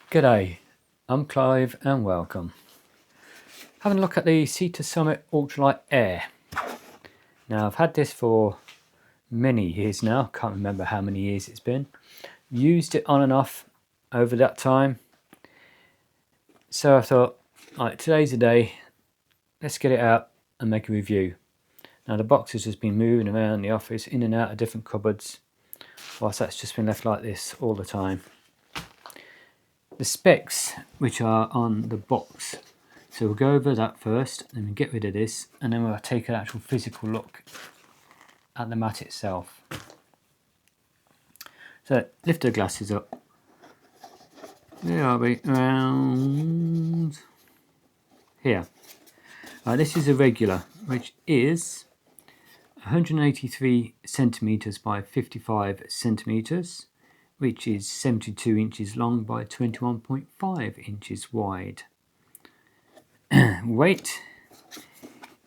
G'day, I'm Clive and welcome. Having a look at the Sea to Summit Ultralight Air. Now I've had this for many years now, can't remember how many years it's been. Used it on and off over that time. So I thought, right, today's the day, let's get it out and make a review. Now the box has just been moving around the office, in and out of different cupboards, whilst that's just been left like this all the time. The specs which are on the box, so we'll go over that first, then we'll get rid of this, and then we'll take an actual physical look at the mat itself. So lift the glasses up. There are we, around here. This is a regular, which is 183 centimeters by 55 centimeters, which is 72 inches long by 21.5 inches wide. Weight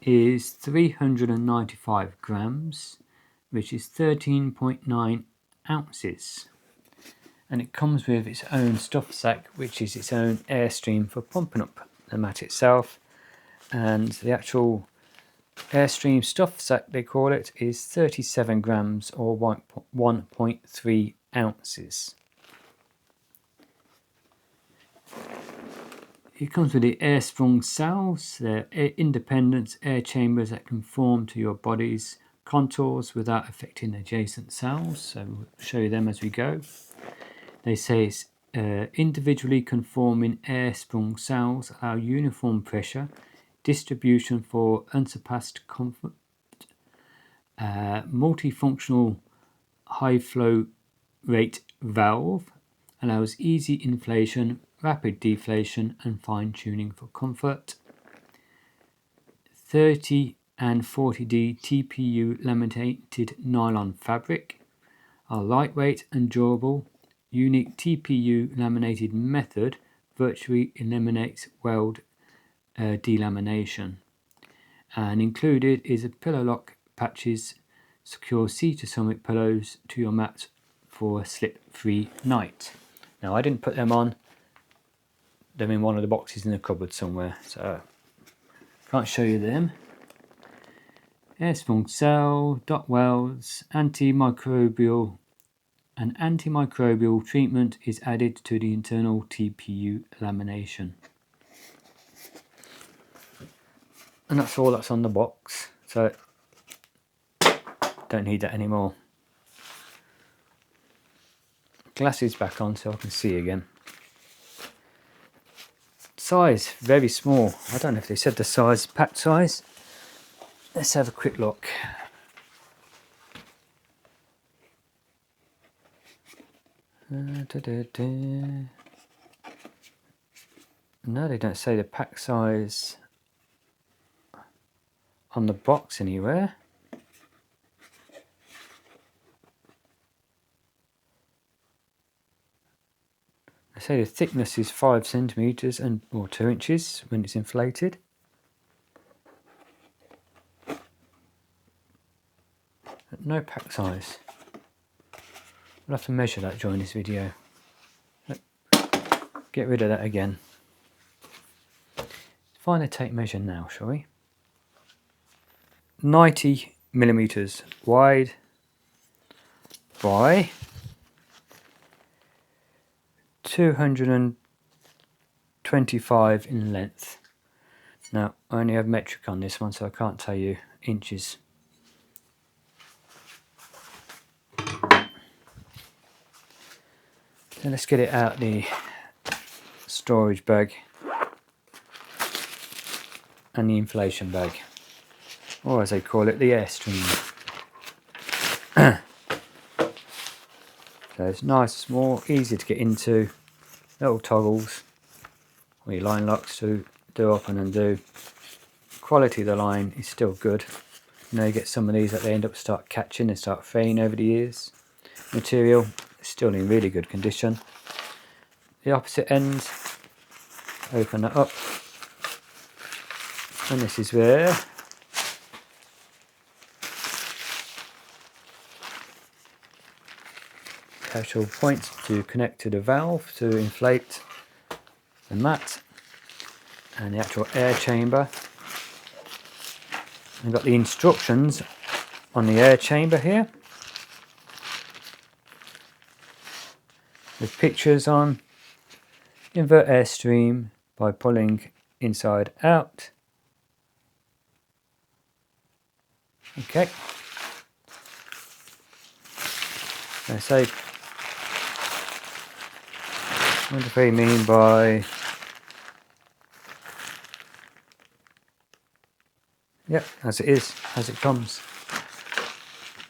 is 395 grams, which is 13.9 ounces. And it comes with its own stuff sack, which is its own airstream for pumping up the mat itself. And the actual airstream stuff sack, they call it, is 37 grams or 1.3 ounces. It comes with the air sprung cells. They're independent air chambers that conform to your body's contours without affecting adjacent cells. So we'll show you them as we go. They say it's individually conforming air sprung cells allow uniform pressure distribution for unsurpassed comfort. Multifunctional high flow rate valve allows easy inflation, rapid deflation and fine tuning for comfort. 30 and 40D TPU laminated nylon fabric are lightweight and durable. Unique TPU laminated method virtually eliminates weld delamination. And included is a pillow lock patches, secure Sea to Summit pillows to your mat for a slip-free night. Now I didn't put them on, they're in one of the boxes in the cupboard somewhere, so can't show you them. Air sprung cell, dot welds, antimicrobial treatment is added to the internal TPU lamination. And that's all that's on the box, so don't need that anymore. Glasses back on so I can see again. Size, very small. I don't know if they said the size, pack size. Let's have a quick look. No, they don't say the pack size on the box anywhere. They say the thickness is 5 centimeters or 2 inches when it's inflated. But no pack size. We'll have to measure that during this video. Get rid of that again. Find the tape measure now, shall we? 90 millimeters wide by 225 in length. Now I only have metric on this one, so I can't tell you inches. So let's get it out the storage bag and the inflation bag, or as they call it, the airstream. So it's nice, small, easy to get into, little toggles or your line locks to do up and undo. Quality of the line is still good. You know, you get some of these that they end up start catching and start fading over the years. Material is still in really good condition. The opposite end, open that up, and this is where the actual point to connect to the valve to inflate the mat and the actual air chamber. I've got the instructions on the air chamber here with pictures on. Invert airstream by pulling inside out. Okay. I say, what do they mean by? Yep, as it is, as it comes.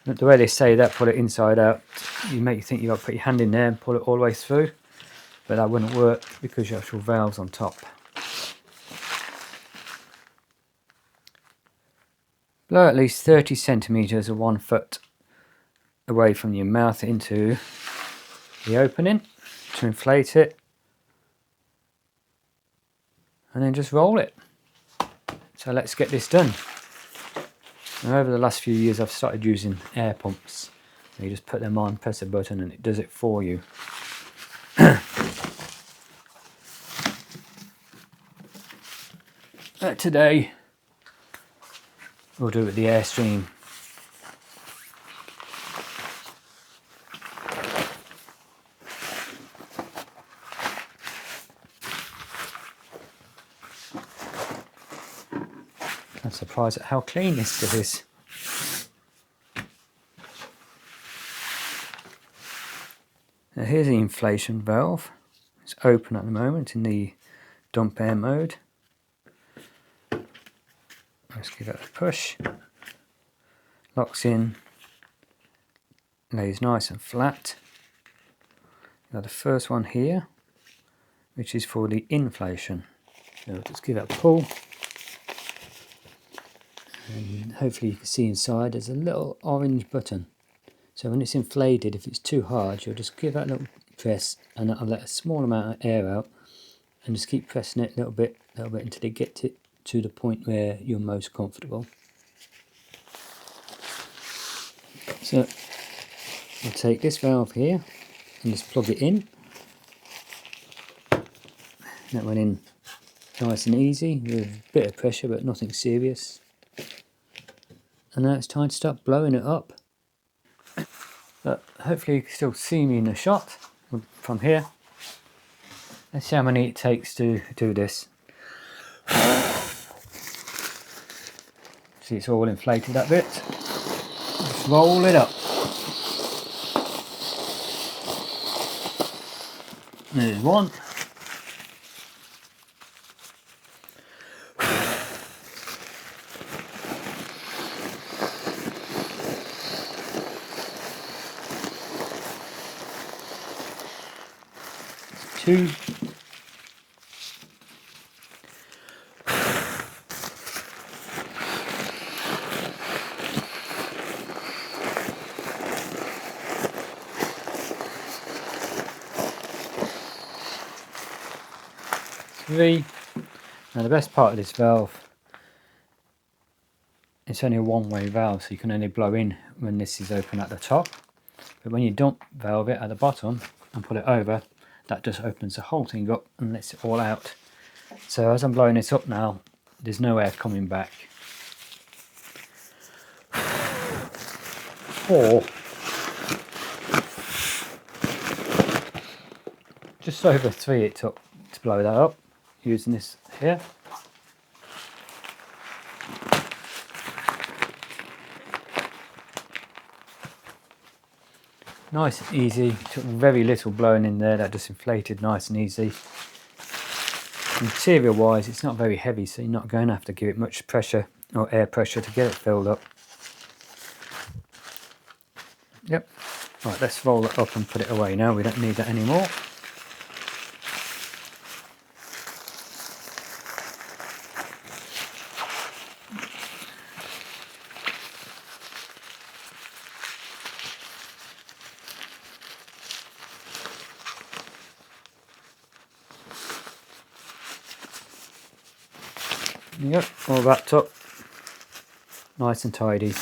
But the way they say that, pull it inside out, you make you think you've got to put your hand in there and pull it all the way through, but that wouldn't work because your actual valve's on top. Blow at least 30 centimeters or 1 foot away from your mouth into the opening to inflate it, and then just roll it. So let's get this done. Now, over the last few years I've started using air pumps. So you just put them on, press a button and it does it for you. Today we'll do it with the Airstream. I'm surprised at how clean this stuff is. Now here's the inflation valve. It's open at the moment in the dump air mode. Let's give it a push. Locks in, lays nice and flat. Now the first one here, which is for the inflation. So just give it a pull. And hopefully you can see inside there's a little orange button. So when it's inflated, if it's too hard, you'll just give that a little press and that'll let a small amount of air out, and just keep pressing it a little bit until you get to the point where you're most comfortable. So I'll take this valve here and just plug it in. That went in nice and easy with a bit of pressure but nothing serious. And now it's time to start blowing it up. But hopefully you can still see me in the shot from here. Let's see how many it takes to do this. See, it's all inflated that bit. Just roll it up. There's one. Two. Three. Now the best part of this valve, it's only a one-way valve, so you can only blow in when this is open at the top, but when you dump valve it at the bottom and put it over, that just opens the whole thing up and lets it all out. So as I'm blowing this up now, there's no air coming back. 4. Just over 3 it took to blow that up using this here. Nice and easy, took very little blowing in there, that just inflated nice and easy. Material wise it's not very heavy, so you're not going to have to give it much pressure or air pressure to get it filled up. Yep. Right, let's roll it up and put it away now, we don't need that anymore. Yep, all wrapped up, nice and tidy.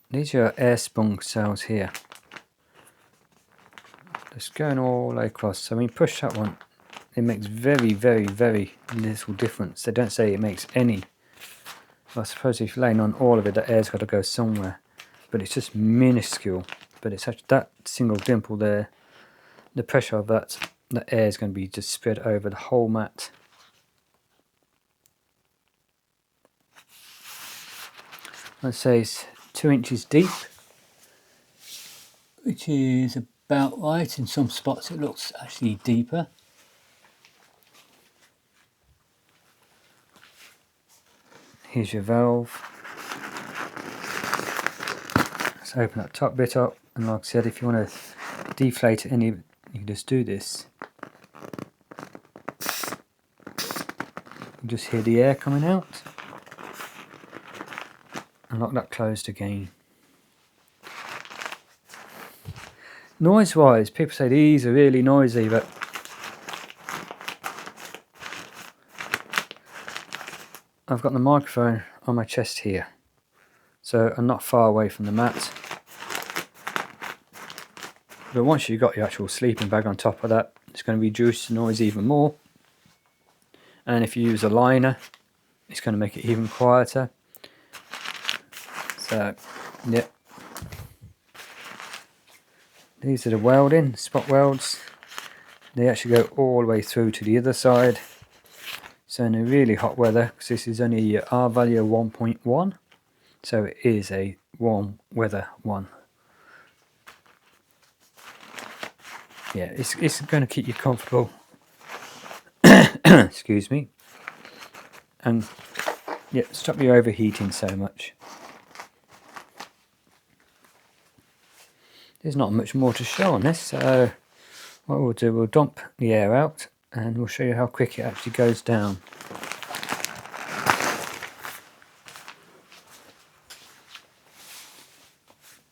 These are your air sprung cells here. Just going all the way across, so when you push that one, it makes very, very, very little difference. They don't say it makes any. I suppose if you're laying on all of it, the air's got to go somewhere. But it's just minuscule. But it's actually that single dimple there, the pressure of that, the air is going to be just spread over the whole mat. Let's say it's 2 inches deep, which is about right. In some spots it looks actually deeper. Here's your valve. Let's open that top bit up, and like I said, if you want to deflate any, you can just do this. You just hear the air coming out. And lock that closed again. Noise wise, people say these are really noisy, but I've got the microphone on my chest here, so I'm not far away from the mat. But once you've got your actual sleeping bag on top of that, it's going to reduce the noise even more. And if you use a liner, it's going to make it even quieter. So, yeah. These are the welding, spot welds. They actually go all the way through to the other side. So in a really hot weather, because this is only a R value of 1.1, so it is a warm weather one. Yeah, it's going to keep you comfortable. Excuse me. And yeah, stop you overheating so much. There's not much more to show on this, so what we'll do, we'll dump the air out and we'll show you how quick it actually goes down.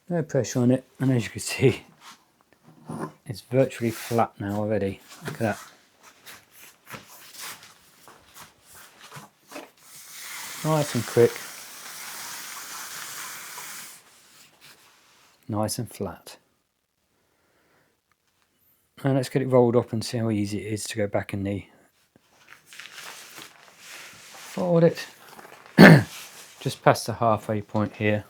No pressure on it, and as you can see, it's virtually flat now already. Look at that. Nice and quick. Nice and flat. And let's get it rolled up and see how easy it is to go back in the fold it. Just past the halfway point here.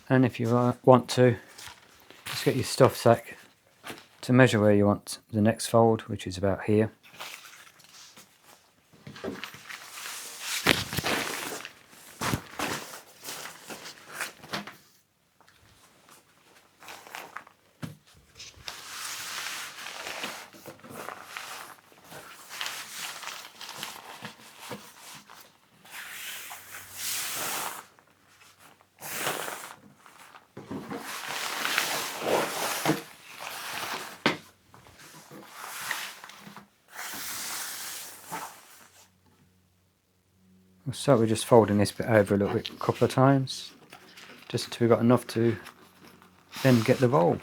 And if you want to, just get your stuff sack to measure where you want the next fold, which is about here. We'll start with just folding this bit over a little bit, a couple of times, just until we've got enough to then get the roll.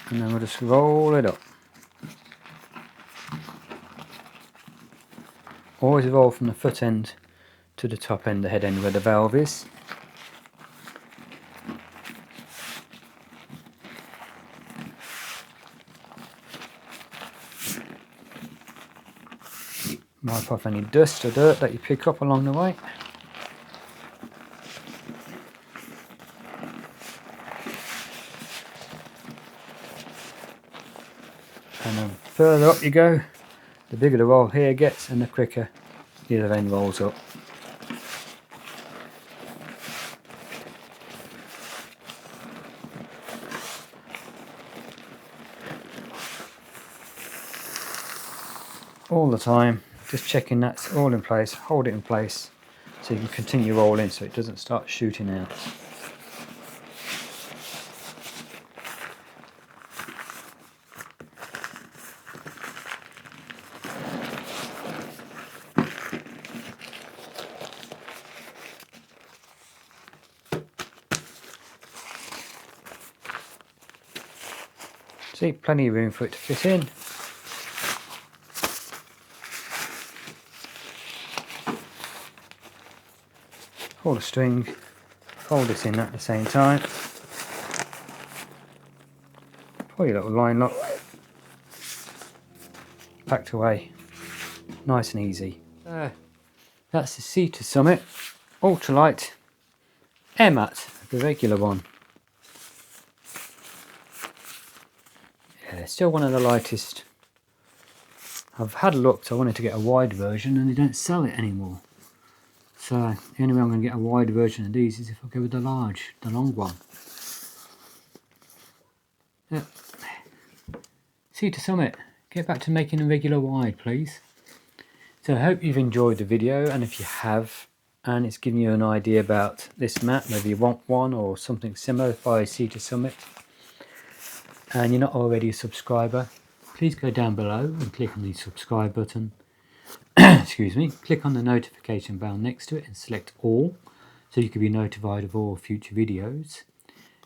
And then we'll just roll it up. Always roll from the foot end to the top end, the head end where the valve is. Wipe off any dust or dirt that you pick up along the way. And the further up you go, the bigger the roll here gets and the quicker the other end rolls up. All the time, just checking that's all in place, hold it in place so you can continue rolling so it doesn't start shooting out. See, plenty of room for it to fit in. pull the string, fold this in at the same time, pull your little line lock, packed away, nice and easy. That's the Sea to Summit Ultralight Air Mat, the regular one. Yeah, still one of the lightest. I've had a look, so I wanted to get a wide version and they don't sell it anymore. So the only way I'm going to get a wide version of these is if I go with the long one. Yeah. Sea to Summit, get back to making a regular wide, please. So I hope you've enjoyed the video, and if you have, and it's given you an idea about this mat, maybe you want one or something similar by Sea to Summit, and you're not already a subscriber, please go down below and click on the subscribe button. Excuse me, click on the notification bell next to it and select all, so you can be notified of all future videos.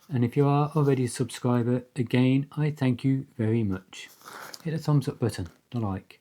And if you are already a subscriber, again, I thank you very much. Hit the thumbs up button, the like.